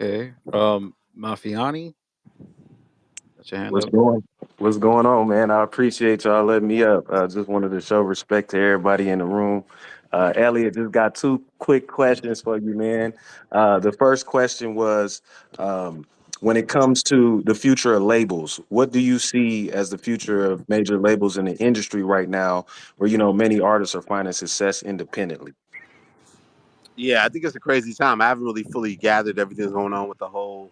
Okay. Mafiani, got your hand What's up. going What's going on, man? I appreciate y'all letting me up. Just wanted to show respect to everybody in the room. Elliott, just got two quick questions for you, man. The first question was, when it comes to the future of labels, what do you see as the future of major labels in the industry right now, where many artists are finding success independently? Yeah, I think it's a crazy time. I haven't really fully gathered everything that's going on with the whole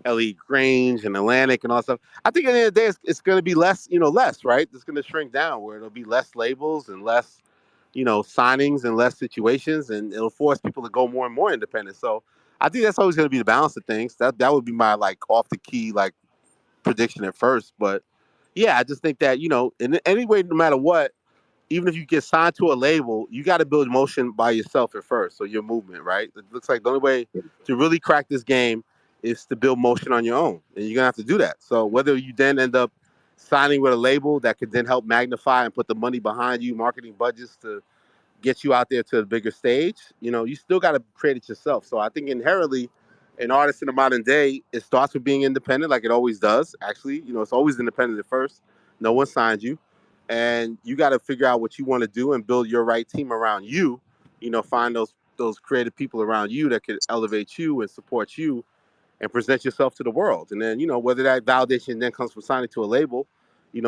Elliott Grange and Atlantic and all that stuff. I think at the end of the day, it's going to be less, less, right? It's going to shrink down where it'll be less labels and less, signings and less situations, and it'll force people to go more and more independent. So I think that's always going to be the balance of things. That would be my like off the key like prediction at first, but yeah, I just think that in any way, no matter what, even if you get signed to a label, you got to build motion by yourself at first. So your movement, right? It looks like the only way to really crack this game is to build motion on your own, and you're gonna have to do that. So whether you then end up signing with a label that could then help magnify and put the money behind you, marketing budgets to get you out there to a bigger stage, you still got to create it yourself. So I think inherently, an artist in the modern day, it starts with being independent, like it always does. Actually, it's always independent at first. No one signs you, and you got to figure out what you want to do and build your right team around you. Find those creative people around you that could elevate you and support you and present yourself to the world. And then, whether that validation then comes from signing to a label,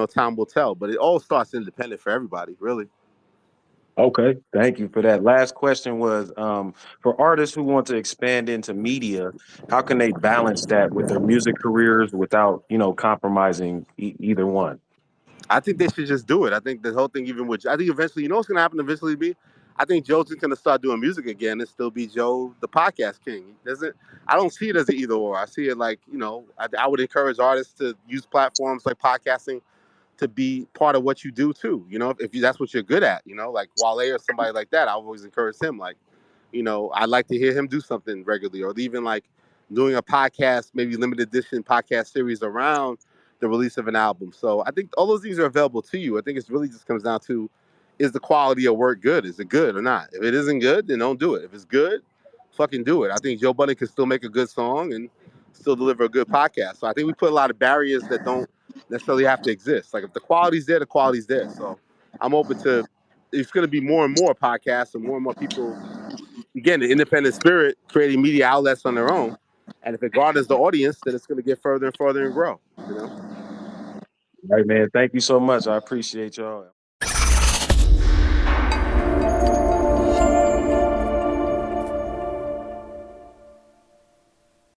time will tell. But it all starts independent for everybody, really. Okay, thank you for that. Last question was, for artists who want to expand into media, how can they balance that with their music careers without, compromising either one? I think they should just do it. I think the whole thing, even with, I think eventually, what's going to happen eventually be? I think Joe's just going to start doing music again and still be Joe, the podcast king. He doesn't, I don't see it as an either or. I see it like, I would encourage artists to use platforms like podcasting to be part of what you do too. If that's what you're good at, like Wale or somebody like that, I always encourage him. Like, I'd like to hear him do something regularly, or even like doing a podcast, maybe limited edition podcast series around the release of an album. So I think all those things are available to you. I think it's really just comes down to, is the quality of work good? Is it good or not? If it isn't good, then don't do it. If it's good, fucking do it. I think Joe Budden can still make a good song and still deliver a good podcast. So I think we put a lot of barriers that don't necessarily have to exist. Like if the quality's there, the quality's there. So I'm open to, it's going to be more and more podcasts and more people, again, the independent spirit creating media outlets on their own. And if it garners the audience, then it's going to get further and further and grow. All right, man. Thank you so much. I appreciate y'all.